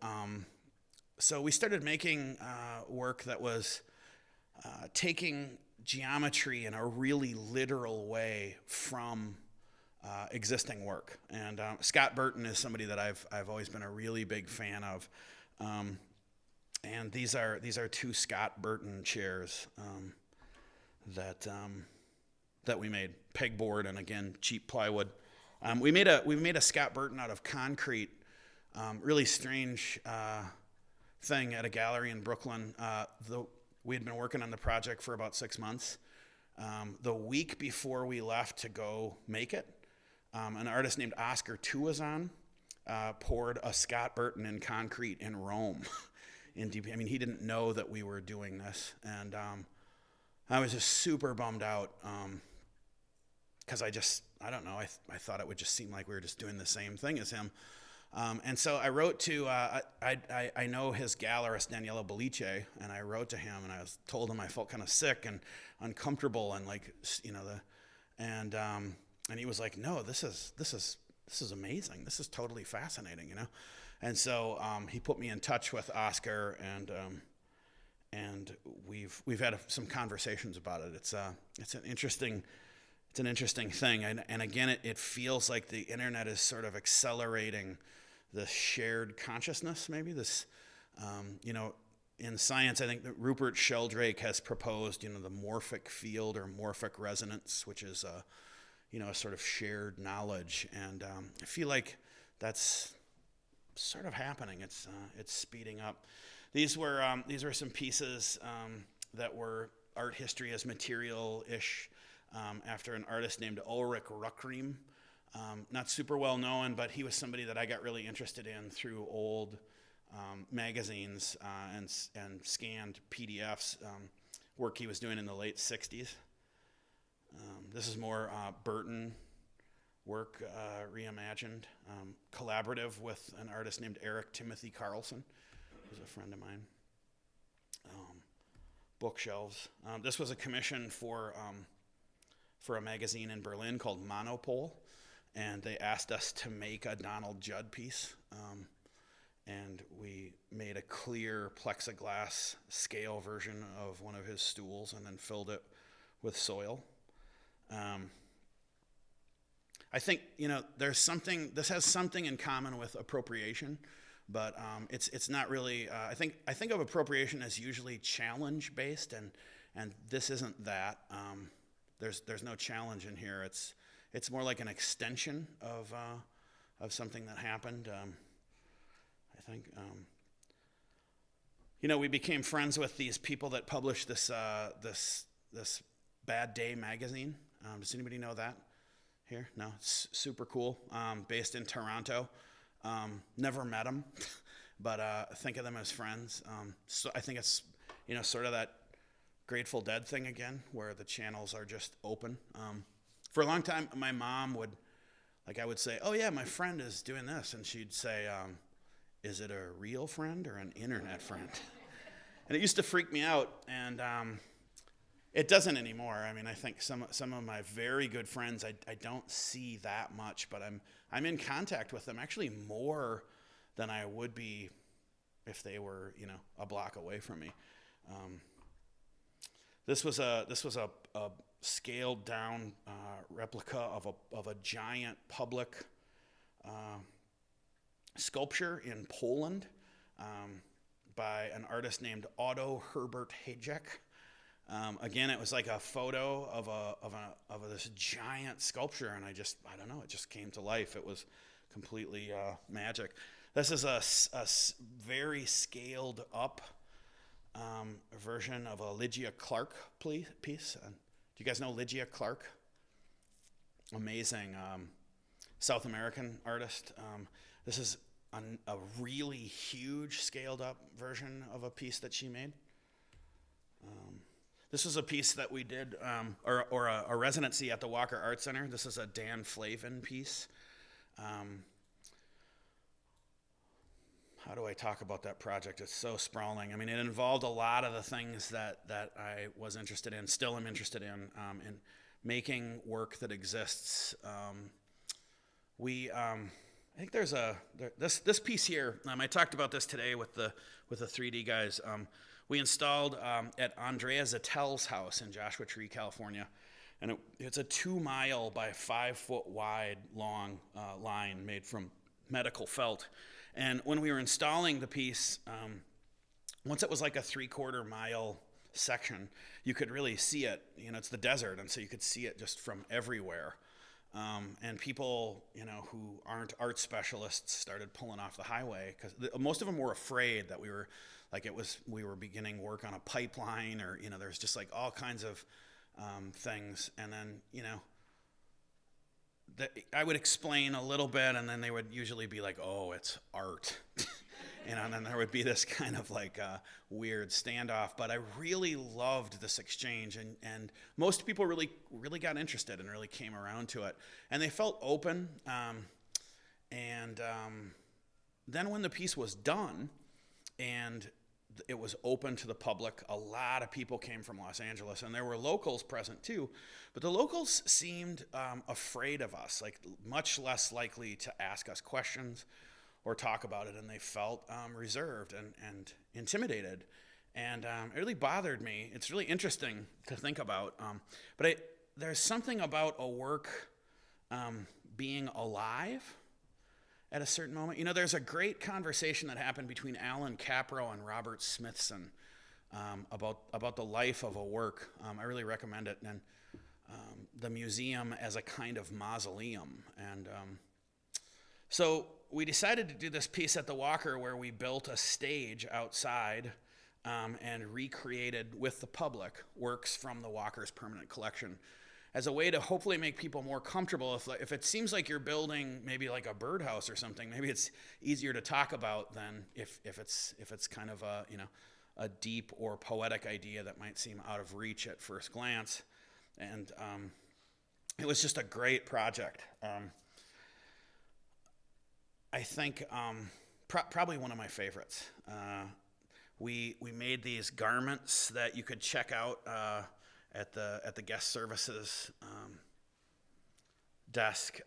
so we started making work that was taking geometry in a really literal way from existing work. And Scott Burton is somebody that I've always been a really big fan of. And these are two Scott Burton chairs that we made, pegboard, and again, cheap plywood. We made a Scott Burton out of concrete. Really strange thing at a gallery in Brooklyn. We had been working on the project for about 6 months. The week before we left to go make it, an artist named Oscar Tuazon poured a Scott Burton in concrete in Rome. He didn't know that we were doing this, and I was just super bummed out because I don't know, I thought it would just seem like we were just doing the same thing as him. And so I wrote to, I know his gallerist, Daniela Belice, and I wrote to him, and told him I felt kind of sick and uncomfortable, and like, and he was like, "No, this is amazing. This is totally fascinating, And so he put me in touch with Oscar, and we've had some conversations about it. It's an interesting thing, and again, it feels like the internet is sort of accelerating the shared consciousness, maybe this, in science, I think that Rupert Sheldrake has proposed, the morphic field or morphic resonance, which is a sort of shared knowledge, and I feel like that's sort of happening. It's speeding up. These were some pieces that were art history as material-ish after an artist named Ulrich Ruckream. Not super well known, but he was somebody that I got really interested in through old magazines and scanned PDFs, work he was doing in the late 60s. This is more Burton work reimagined, collaborative with an artist named Eric Timothy Carlson, who's a friend of mine. Bookshelves. This was a commission for a magazine in Berlin called Monopole, and they asked us to make a Donald Judd piece, and we made a clear plexiglass scale version of one of his stools and then filled it with soil. I think, this has something in common with appropriation, but it's not really, I think of appropriation as usually challenge based, and this isn't that. There's no challenge in here. It's more like an extension of something that happened. I think, we became friends with these people that published this Bad Day magazine. Does anybody know that here? No, it's super cool. Based in Toronto. Never met them, but think of them as friends. So I think sort of that Grateful Dead thing again, where the channels are just open. For a long time, my mom would, I would say, oh yeah, my friend is doing this. And she'd say, is it a real friend or an internet friend? And it used to freak me out. And it doesn't anymore. I mean, I think some of my very good friends, I don't see that much, but I'm in contact with them actually more than I would be if they were, a block away from me. This was a scaled down replica of a giant public sculpture in Poland by an artist named Otto Herbert Hajek. Again, it was like a photo of this giant sculpture, and I don't know, it just came to life. It was completely magic. This is a very scaled up version of a Lygia Clark piece. Do you guys know Lygia Clark? Amazing South American artist. This is a really huge scaled up version of a piece that she made. This was a piece that we did, or a residency at the Walker Art Center. This is a Dan Flavin piece. How do I talk about that project? It's so sprawling. I mean, it involved a lot of the things that I was interested in, still am interested in making work that exists. I think there's this piece here. I talked about this today with the 3D guys. We installed at Andrea Zattel's house in Joshua Tree, California, and it's a 2 mile by 5 foot wide long line made from medical felt. And when we were installing the piece, once it was like a 3/4 mile section, you could really see it. It's the desert, and so you could see it just from everywhere. And people, who aren't art specialists started pulling off the highway because most of them were afraid that we were beginning work on a pipeline, or there's just like all kinds of things. And then I would explain a little bit, and then they would usually be like, "Oh, it's art," and then there would be this kind of like weird standoff. But I really loved this exchange, and most people really got interested and really came around to it, and they felt open. Then when the piece was done, and it was open to the public, a lot of people came from Los Angeles, and there were locals present too, but the locals seemed afraid of us, like much less likely to ask us questions or talk about it, and they felt reserved and intimidated, and it really bothered me. It's really interesting to think about, but there's something about a work being alive at a certain moment. There's a great conversation that happened between Alan Capro and Robert Smithson about the life of a work. I really recommend it, and the museum as a kind of mausoleum. And so we decided to do this piece at the Walker where we built a stage outside and recreated with the public works from the Walker's permanent collection, as a way to hopefully make people more comfortable. If it seems like you're building maybe like a birdhouse or something, maybe it's easier to talk about than if it's kind of a deep or poetic idea that might seem out of reach at first glance. And it was just a great project. I think probably one of my favorites. We made these garments that you could check out at the guest services desk.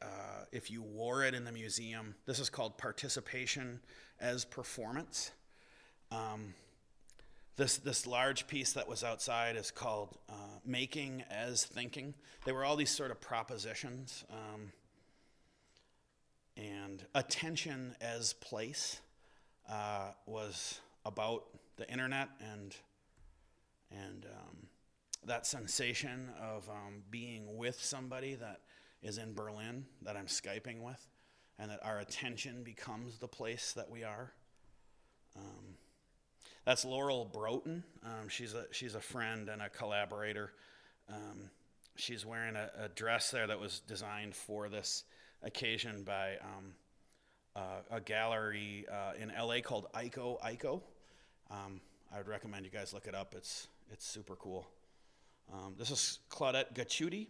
If you wore it in the museum, this is called participation as performance. This large piece that was outside is called making as thinking. They were all these sort of propositions. And attention as place was about the internet and that sensation of being with somebody that is in Berlin, that I'm Skyping with, and that our attention becomes the place that we are. That's Laurel Broughton. She's a friend and a collaborator. She's wearing a dress there that was designed for this occasion by a gallery in LA called Iko. I would recommend you guys look it up. It's super cool. This is Claudette Gachuti.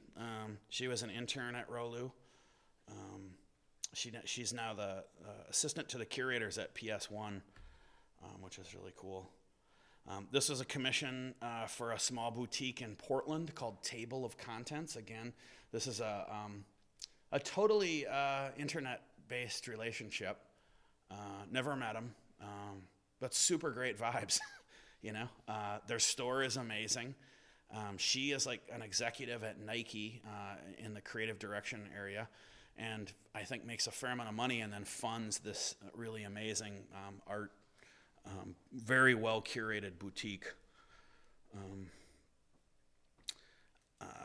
She was an intern at Rolu. She's now the assistant to the curators at PS1, which is really cool. This was a commission for a small boutique in Portland called Table of Contents. Again, this is a totally internet-based relationship. Never met them, but super great vibes. Their store is amazing. She is like an executive at Nike in the creative direction area, and I think makes a fair amount of money and then funds this really amazing art, very well curated boutique.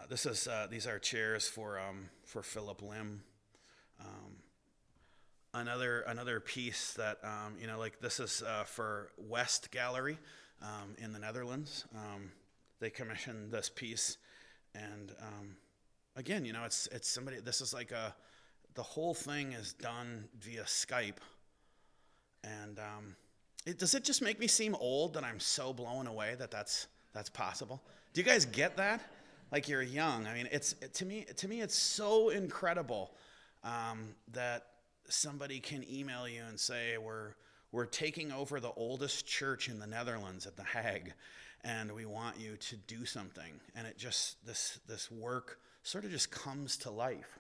These are chairs for Philip Lim. Another piece that this is for West Gallery in the Netherlands. They commissioned this piece, and again, it's somebody. This is like the whole thing is done via Skype, and does it just make me seem old that I'm so blown away that that's possible? Do you guys get that? Like you're young. I mean, to me it's so incredible that somebody can email you and say we're taking over the oldest church in the Netherlands at The Hague, and we want you to do something. And it just this work sort of just comes to life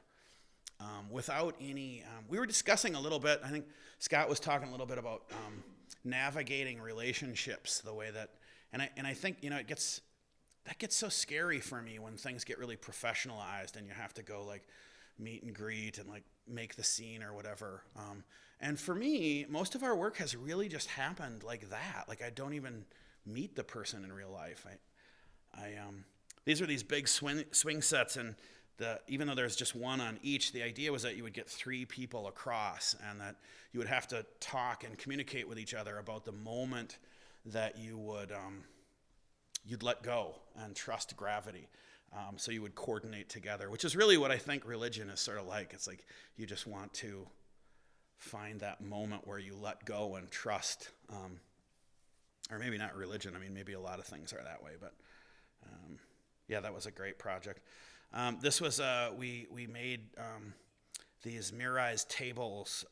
without any. We were discussing a little bit. I think Scott was talking a little bit about navigating relationships the way that, and I think that gets so scary for me when things get really professionalized and you have to go like meet and greet and like make the scene or whatever. And for me, most of our work has really just happened like that. Like I don't even meet the person in real life. These are these big swing sets, and even though there's just one on each, the idea was that you would get 3 people across, and that you would have to talk and communicate with each other about the moment that you'd let go and trust gravity. So you would coordinate together, which is really what I think religion is sort of like. It's like you just want to find that moment where you let go and trust. Or maybe not religion. I mean, maybe a lot of things are that way. But yeah, that was a great project. This was, we made these mirrorized tables.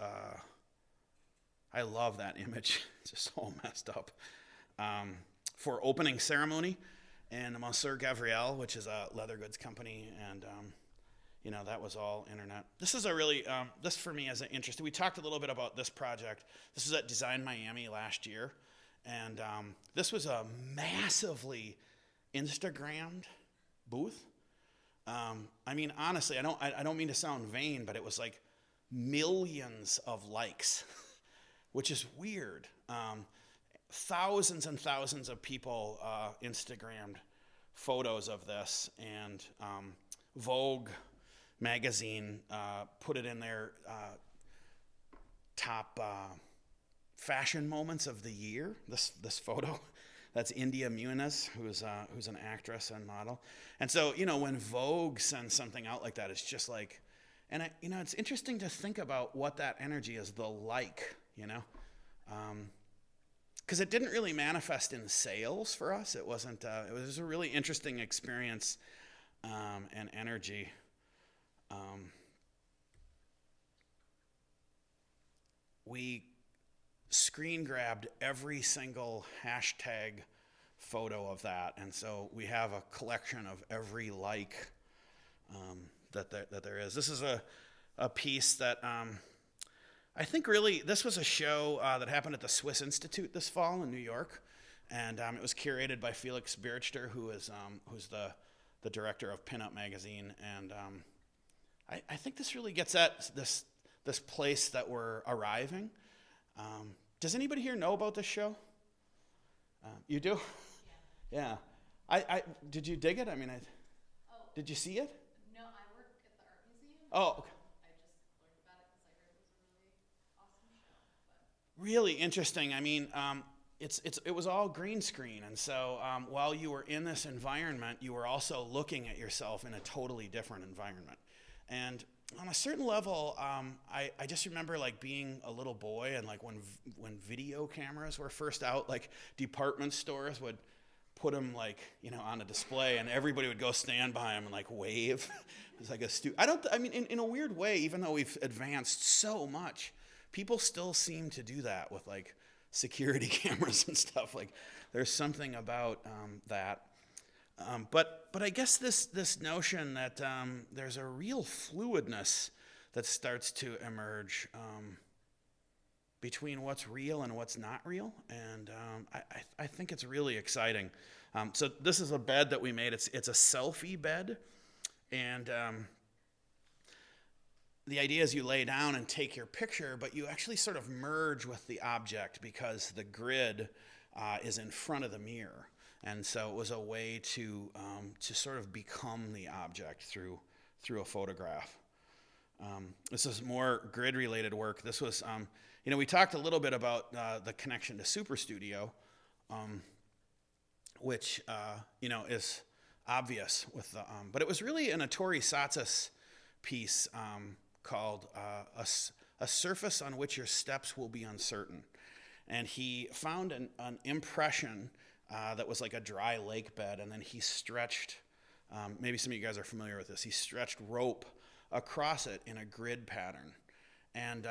I love that image. It's just so messed up. For opening ceremony and Monsieur Gabriel, which is a leather goods company, and that was all internet. This is a really this for me is an interesting. We talked a little bit about this project. This was at Design Miami last year, and this was a massively Instagrammed booth. I mean, honestly, I don't mean to sound vain, but it was like millions of likes, which is weird. Thousands and thousands of people Instagrammed photos of this, and Vogue magazine put it in their top fashion moments of the year. This photo, that's India Muniz, who's an actress and model. And so when Vogue sends something out like that, it's just like, and it's interesting to think about what that energy is. The because it didn't really manifest in sales for us. It wasn't. It was a really interesting experience and energy. We screen grabbed every single hashtag photo of that, and so we have a collection of every like that there is. This is a piece that. I think really this was a show that happened at the Swiss Institute this fall in New York, and it was curated by Felix Berichter, who's the director of Pinup Magazine, and I think this really gets at this place that we're arriving. Does anybody here know about this show? You do? Yeah. I did you dig it? I mean, did you see it? No, I work at the art museum. Oh, okay. Really interesting. I mean, it was all green screen, and so while you were in this environment, you were also looking at yourself in a totally different environment. And on a certain level, I just remember like being a little boy and like when video cameras were first out, like department stores would put them like, on a display and everybody would go stand by them and like wave. It was like in a weird way, even though we've advanced so much, people still seem to do that with like security cameras and stuff. Like there's something about that. But I guess this notion that there's a real fluidness that starts to emerge between what's real and what's not real, and I think it's really exciting. So this is a bed that we made. It's a selfie bed, and the idea is you lay down and take your picture, but you actually sort of merge with the object because the grid is in front of the mirror. And so it was a way to sort of become the object through a photograph. This is more grid-related work. This was, we talked a little bit about the connection to Super Studio, which is obvious with the. But it was really an Ettore Satsas piece called "A Surface on Which Your Steps Will Be Uncertain," and he found an impression. That was like a dry lake bed, and then he stretched, maybe some of you guys are familiar with this, he stretched rope across it in a grid pattern. And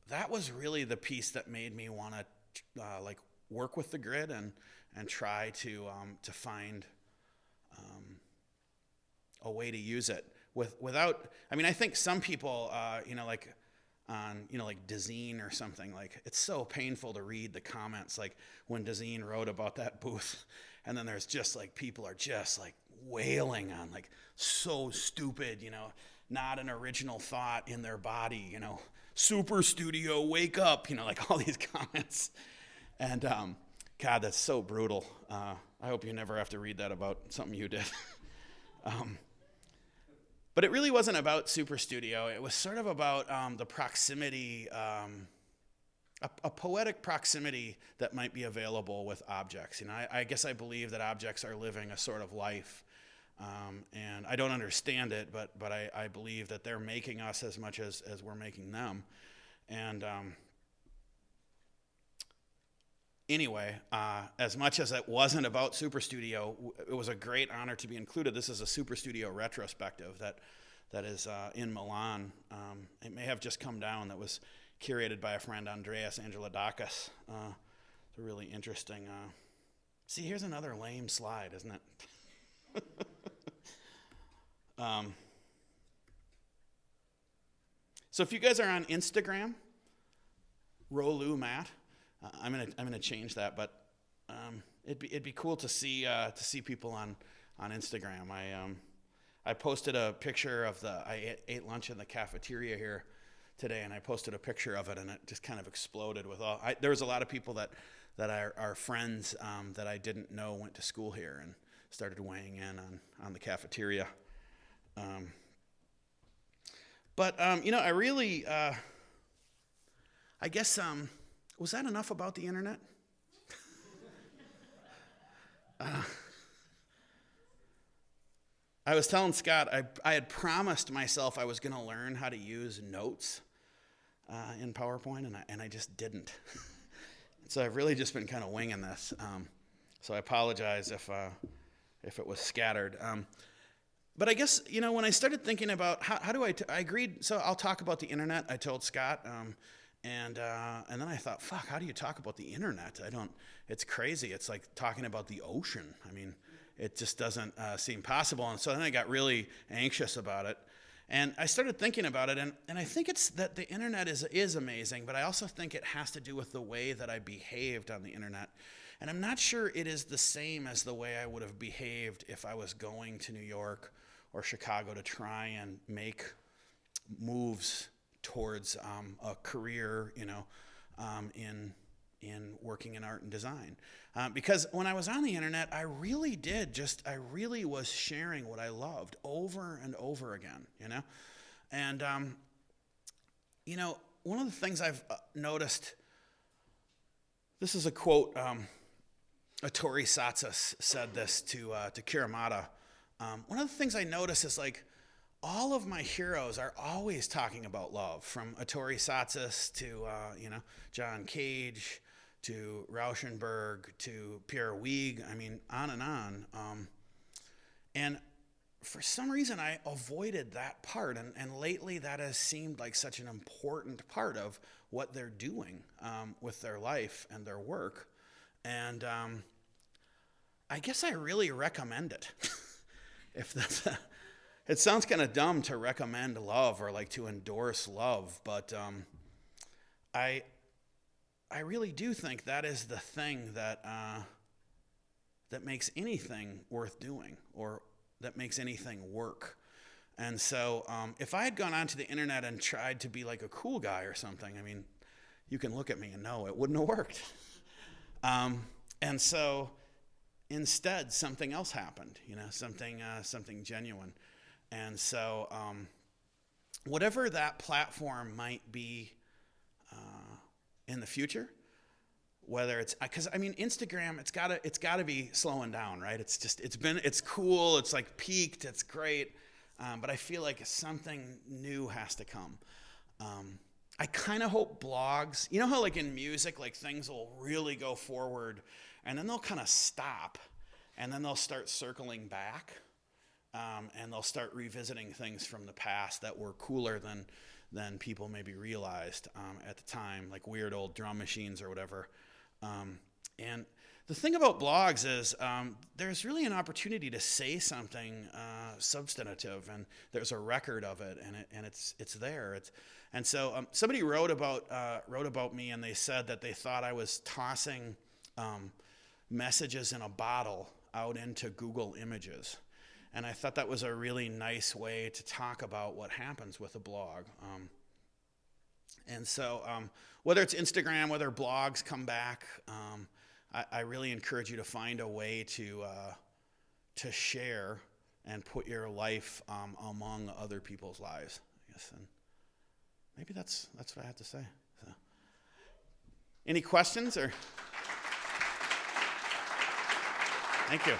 that was really the piece that made me want to work with the grid and try to find a way to use it without, I think some people, on like deSalle or something, like it's so painful to read the comments like when deSalle wrote about that booth, and then there's just like people are just like wailing on like so stupid, not an original thought in their body, Super Studio, wake up, like all these comments. And God, that's so brutal. I hope you never have to read that about something you did. But it really wasn't about Super Studio. It was sort of about the proximity, a poetic proximity that might be available with objects. I guess I believe that objects are living a sort of life, and I don't understand it, but I believe that they're making us as much as we're making them. And anyway, as much as it wasn't about Super Studio, it was a great honor to be included. This is a Super Studio retrospective that is in Milan. It may have just come down. That was curated by a friend, Andreas Angelodakis. It's a really interesting. See, here's another lame slide, isn't it? So if you guys are on Instagram, Rolu Matt. I'm gonna change that, but it'd be cool to see people on Instagram. I posted a picture of I ate lunch in the cafeteria here today, and I posted a picture of it, and it just kind of exploded with all. There was a lot of people that are friends that I didn't know went to school here and started weighing in on the cafeteria. But I really, I guess. Was that enough about the internet? I was telling Scott, I had promised myself I was going to learn how to use notes in PowerPoint, and I just didn't. So I've really just been kind of winging this. So I apologize if it was scattered. But I guess, when I started thinking about how do I agreed, so I'll talk about the internet, I told Scott. And then I thought, fuck, how do you talk about the internet? It's crazy. It's like talking about the ocean. It just doesn't seem possible. And so then I got really anxious about it. And I started thinking about it, and I think it's that the internet is amazing, but I also think it has to do with the way that I behaved on the internet. And I'm not sure it is the same as the way I would have behaved if I was going to New York or Chicago to try and make moves towards a career, in working in art and design. Because when I was on the internet, I really was sharing what I loved over and over again, And, one of the things I've noticed, this is a quote, Ettore Satsas said this to Kiramata. One of the things I notice is like, all of my heroes are always talking about love, from Ettore Satsas to, John Cage, to Rauschenberg, to Pierre Huyghe, I mean, on and on. And for some reason, I avoided that part, and lately that has seemed like such an important part of what they're doing with their life and their work. And I guess I really recommend it. If that's it sounds kind of dumb to recommend love or like to endorse love, but I really do think that is the thing that that makes anything worth doing, or that makes anything work. And so if I had gone onto the internet and tried to be like a cool guy or something, I mean, you can look at me and know it wouldn't have worked. And so instead, something else happened, something genuine. And so whatever that platform might be in the future, whether it's, because I mean, Instagram, it's gotta be slowing down, right? It's cool, it's like peaked, it's great, but I feel like something new has to come. I kind of hope blogs, you know how like in music, like things will really go forward and then they'll kind of stop and then they'll start circling back, and they'll start revisiting things from the past that were cooler than people maybe realized at the time, like weird old drum machines or whatever. And the thing about blogs is there's really an opportunity to say something substantive, and there's a record of it, and it's there. And so somebody wrote about me, and they said that they thought I was tossing messages in a bottle out into Google Images. And I thought that was a really nice way to talk about what happens with a blog. And so whether it's Instagram, whether blogs come back, I really encourage you to find a way to share and put your life among other people's lives, I guess. And maybe that's what I have to say. So. Any questions? Or thank you.